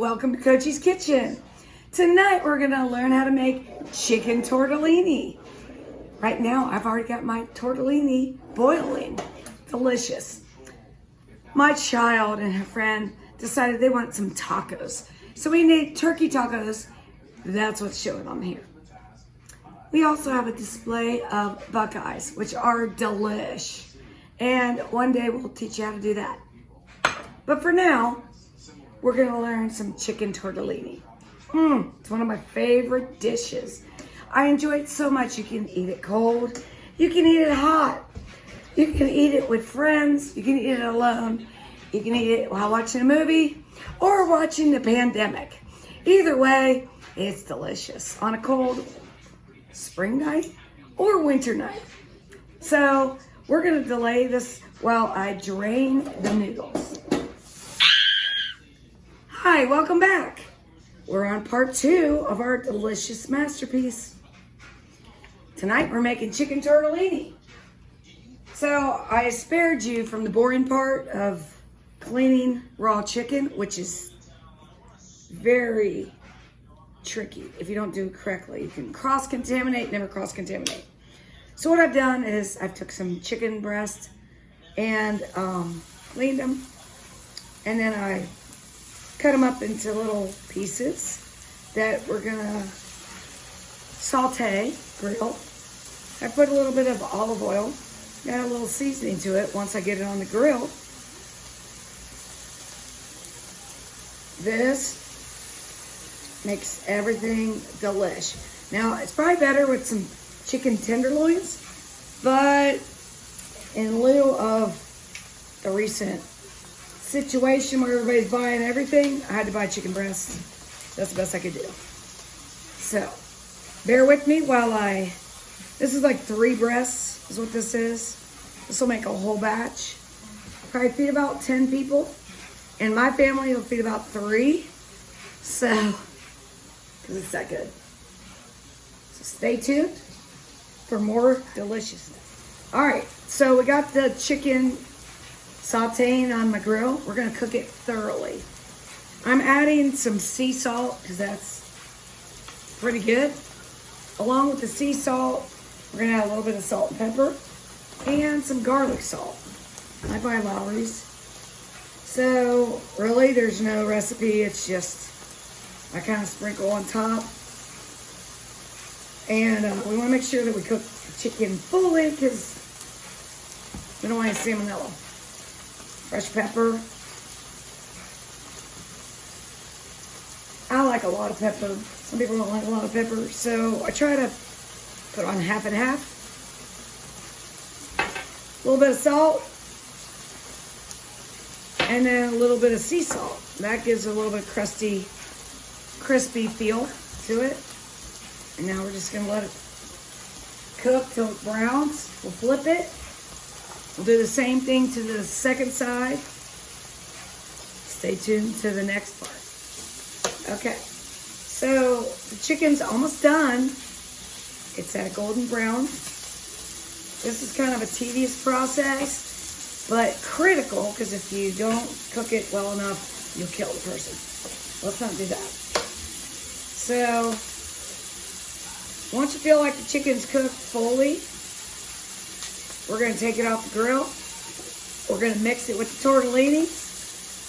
welcome to Coachie's Kitchen. Tonight we're gonna learn how to make chicken tortellini. Right now I've already got my tortellini boiling. Delicious. My child and her friend decided they want some tacos. So we made turkey tacos. That's what's showing on here. We also have a display of Buckeyes, which are delish. And one day we'll teach you how to do that. But for now, we're gonna learn some chicken tortellini. It's one of my favorite dishes. I enjoy it so much. You can eat it cold. You can eat it hot. You can eat it with friends. You can eat it alone. You can eat it while watching a movie or watching the pandemic. Either way, it's delicious on a cold spring night or winter night. So we're gonna delay this while I drain the noodles. Hi, welcome back. We're on part 2 of our delicious masterpiece. Tonight we're making chicken tortellini. So I spared you from the boring part of cleaning raw chicken, which is very tricky. If you don't do it correctly, you can cross-contaminate, never cross-contaminate. So what I've done is I've took some chicken breast and cleaned them, and then I cut them up into little pieces that we're gonna saute, grill. I put a little bit of olive oil, add a little seasoning to it once I get it on the grill. This makes everything delish. Now, it's probably better with some chicken tenderloins, but in lieu of the recent situation where everybody's buying everything, I had to buy chicken breast. That's the best I could do. So, bear with me while this is like 3 breasts is what this is. This will make a whole batch. Probably feed about 10 people. And my family will feed about 3. So, because it's that good. So stay tuned for more deliciousness. All right, so we got the chicken sauteing on my grill. We're gonna cook it thoroughly. I'm adding some sea salt because that's pretty good. Along with the sea salt, we're gonna add a little bit of salt and pepper and some garlic salt. I buy Lowry's. So really there's no recipe, it's just I kind of sprinkle on top. And we wanna make sure that we cook the chicken fully because we don't want any salmonella. Fresh pepper. I like a lot of pepper. Some people don't like a lot of pepper, so I try to put on half and half. A little bit of salt, and then a little bit of sea salt. That gives a little bit of crispy feel to it. And now we're just gonna let it cook till it browns. We'll flip it. We'll do the same thing to the second side. Stay tuned to the next part. Okay, so the chicken's almost done. It's at a golden brown. This is kind of a tedious process, but critical, because if you don't cook it well enough, you'll kill the person. Let's not do that. So, once you feel like the chicken's cooked fully, we're going to take it off the grill. We're going to mix it with the tortellini.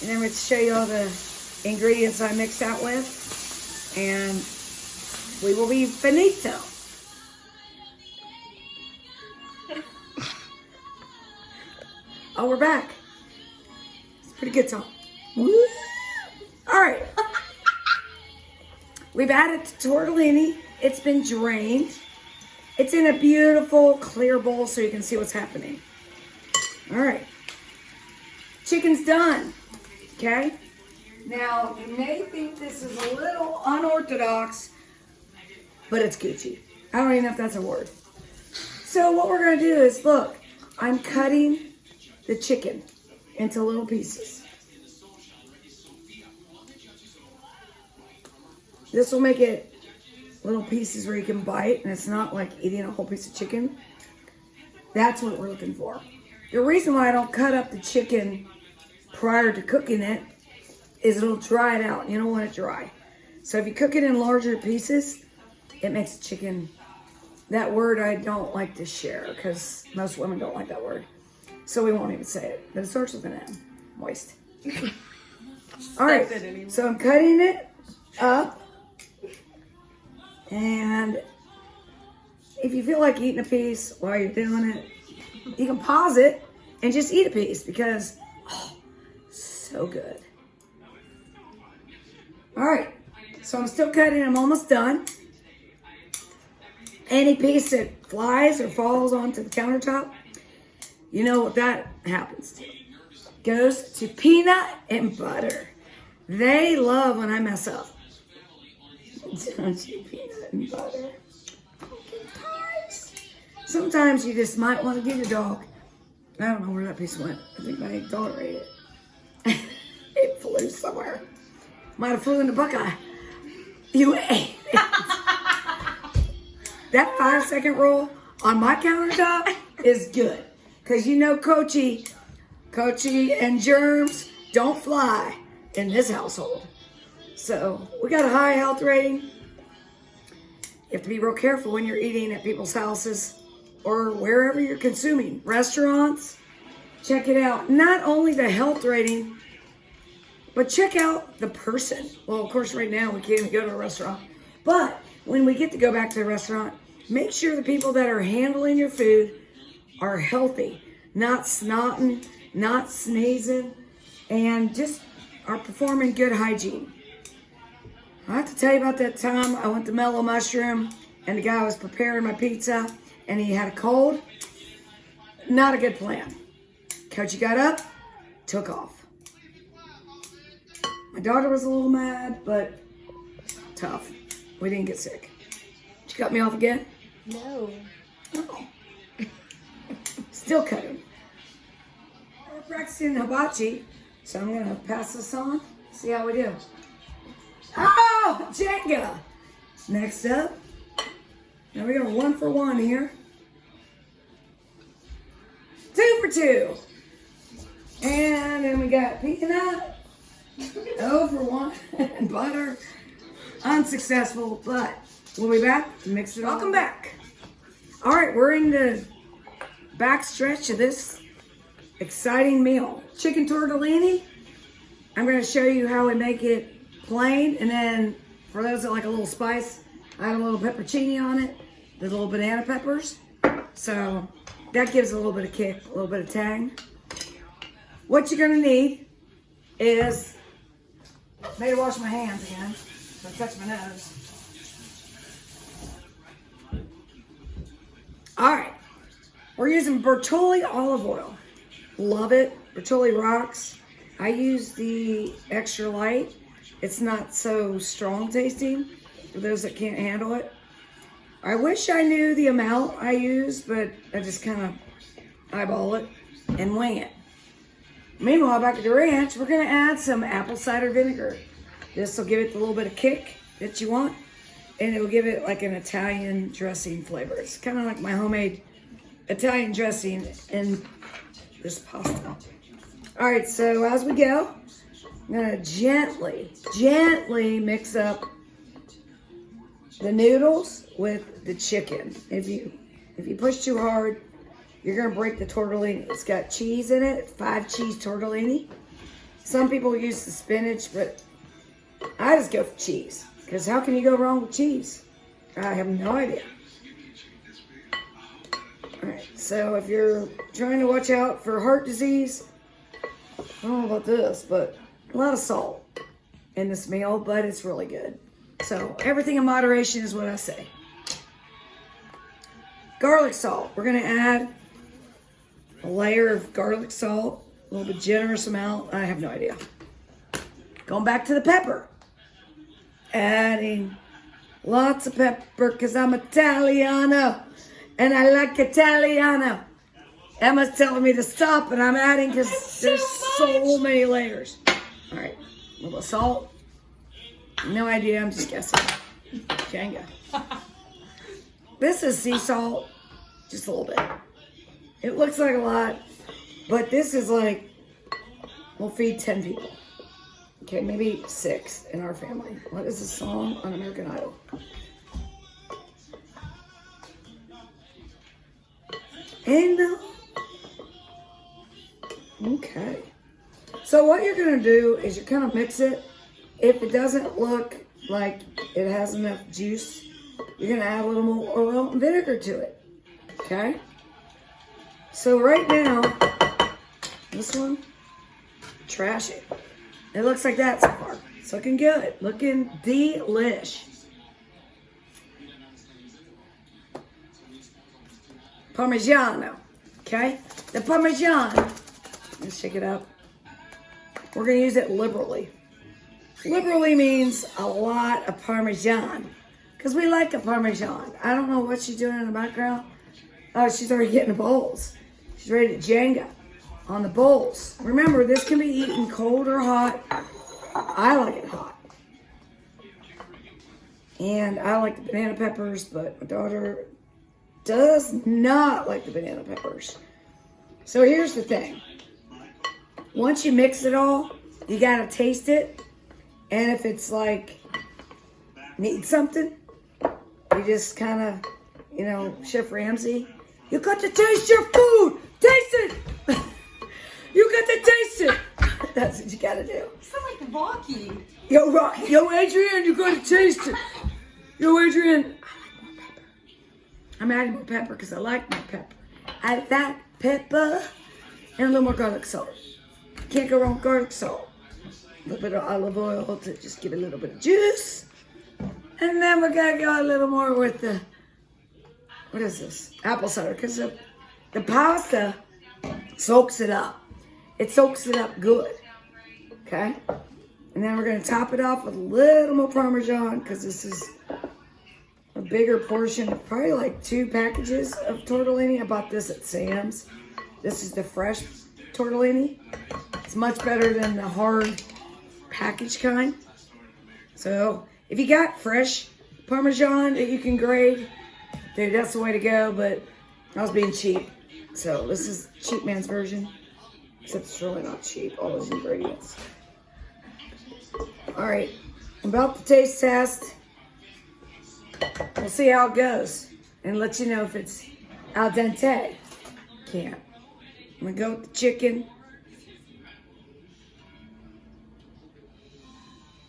And then we're going to show you all the ingredients I mixed that with. And we will be finito. Oh, we're back. It's a pretty good song. Woo. All right. We've added the tortellini. It's been drained. It's in a beautiful clear bowl so you can see what's happening. All right. Chicken's done. Okay? Now, you may think this is a little unorthodox, but it's Gucci. I don't even know if that's a word. So what we're going to do is, look, I'm cutting the chicken into little pieces. This will make it little pieces where you can bite, and it's not like eating a whole piece of chicken. That's what we're looking for. The reason why I don't cut up the chicken prior to cooking it is it'll dry it out. You don't want it dry. So if you cook it in larger pieces, it makes the chicken, that word I don't like to share because most women don't like that word. So we won't even say it. But it starts with an M. Moist. All right. So I'm cutting it up. And if you feel like eating a piece while you're doing it, you can pause it and just eat a piece because, so good. All right, so I'm still cutting. I'm almost done. Any piece that flies or falls onto the countertop, you know what that happens to. Goes to peanut and butter. They love when I mess up. Don't you, peanut and butter? Pumpkin pies. Sometimes you just might want to give your dog. I don't know where that piece went. I think my daughter ate it. It flew somewhere. Might have flew in the Buckeye. You ate it. That 5-second roll on my countertop is good. Because you know Coachy and germs don't fly in this household. So we got a high health rating. You have to be real careful when you're eating at people's houses or wherever you're consuming. Restaurants, check it out. Not only the health rating, but check out the person. Well, of course, right now we can't even go to a restaurant. But when we get to go back to the restaurant, make sure the people that are handling your food are healthy, not snotting, not sneezing, and just are performing good hygiene. I have to tell you about that time I went to Mellow Mushroom and the guy was preparing my pizza and he had a cold. Not a good plan. Coachy got up, took off. My daughter was a little mad, but tough. We didn't get sick. Did you cut me off again? No. Oh. Still cutting. We're practicing hibachi, so I'm going to pass this on, see how we do. Oh, Jenga! Next up, now we got 1 for 1 here. 2 for 2. And then we got peanut. 0 for 1 and butter. Unsuccessful, but we'll be back to mix it all. Welcome back. All right, we're in the back stretch of this exciting meal. Chicken tortellini. I'm going to show you how we make it plain, and then for those that like a little spice, I add a little peppercini on it, the little banana peppers. So that gives a little bit of kick, a little bit of tang. What you're going to need is, maybe wash my hands again, so I touch my nose. All right, we're using Bertolli olive oil. Love it. Bertolli rocks. I use the extra light. It's not so strong tasting for those that can't handle it. I wish I knew the amount I use, but I just kind of eyeball it and wing it. Meanwhile, back at the ranch, we're going to add some apple cider vinegar. This will give it the little bit of kick that you want, and it will give it like an Italian dressing flavor. It's kind of like my homemade Italian dressing in this pasta. All right, so as we go, I'm going to gently mix up the noodles with the chicken. If you push too hard, you're going to break the tortellini. It's got cheese in it, 5 cheese tortellini. Some people use the spinach, but I just go for cheese. Because how can you go wrong with cheese? I have no idea. All right, so if you're trying to watch out for heart disease, I don't know about this, but a lot of salt in this meal, but it's really good. So everything in moderation is what I say. Garlic salt. We're going to add a layer of garlic salt, a little bit generous amount. I have no idea. Going back to the pepper. Adding lots of pepper because I'm Italiano and I like Italiano. Emma's telling me to stop, and I'm adding because there's so many layers. All right, a little salt. No idea, I'm just guessing. Jenga. This is sea salt, just a little bit. It looks like a lot, but this is like, we'll feed 10 people. Okay, maybe 6 in our family. What is the song on American Idol? Ain't no. Okay. So what you're going to do is you're going to mix it. If it doesn't look like it has enough juice, you're going to add a little more oil and vinegar to it. Okay? So right now, this one, trash it. It looks like that so far. It's looking good. Looking delish. Parmigiano. Okay? The Parmigiano. Let's shake it up. We're going to use it liberally. Liberally means a lot of Parmesan. Because we like a Parmesan. I don't know what she's doing in the background. Oh, she's already getting the bowls. She's ready to Jenga on the bowls. Remember, this can be eaten cold or hot. I like it hot. And I like the banana peppers, but my daughter does not like the banana peppers. So here's the thing. Once you mix it all, you gotta taste it. And if it's like, need something, you just kind of, you know, Chef Ramsay, you got to taste your food. Taste it. You got to taste it. That's what you gotta do. You sound like Rocky. Yo, Rocky. Yo, Adrian, you gotta taste it. Yo, Adrian. I'm adding more pepper because I like my pepper. Add that pepper and a little more garlic salt. Can't go wrong with garlic salt. A little bit of olive oil to just give it a little bit of juice. And then we're gonna go a little more with the, what is this? Apple cider, because the pasta soaks it up. It soaks it up good, okay? And then we're gonna top it off with a little more Parmesan, because this is a bigger portion, probably like 2 packages of tortellini. I bought this at Sam's. This is the fresh tortellini. It's much better than the hard package kind. So if you got fresh Parmesan that you can grade, dude, that's the way to go. But I was being cheap. So this is cheap man's version. Except it's really not cheap, all those ingredients. All right, about the taste test. We'll see how it goes and let you know if it's al dente. Can't. I'm gonna go with the chicken.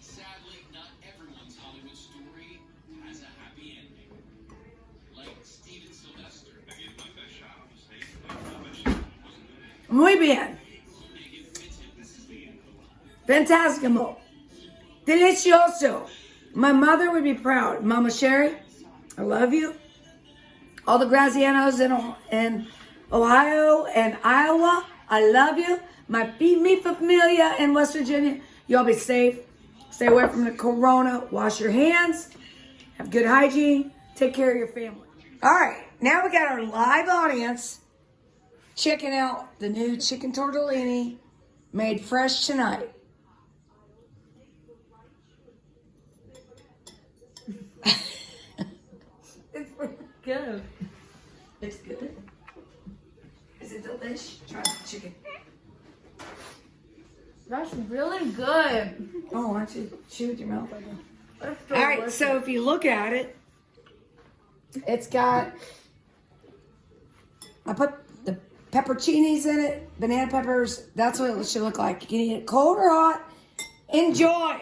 Sadly, not everyone's Hollywood story has a happy ending. Like Steven Sylvester. I gave my best shot. Muy bien. Fantasticamo. Delicioso. My mother would be proud. Mama Sherry, I love you. All the Grazianos in Ohio and Iowa, I love you. My mi familia in West Virginia, y'all be safe. Stay away from the corona. Wash your hands. Have good hygiene. Take care of your family. All right, now we got our live audience checking out the new chicken tortellini made fresh tonight. It's pretty good. It's good. Is it delish? Try the chicken. That's really good. Oh, why don't you chew with your mouth open? That's All right, delicious. so if you look at it, it's got, I put the pepperoncinis in it, banana peppers. That's what it should look like. You can eat it cold or hot. Enjoy.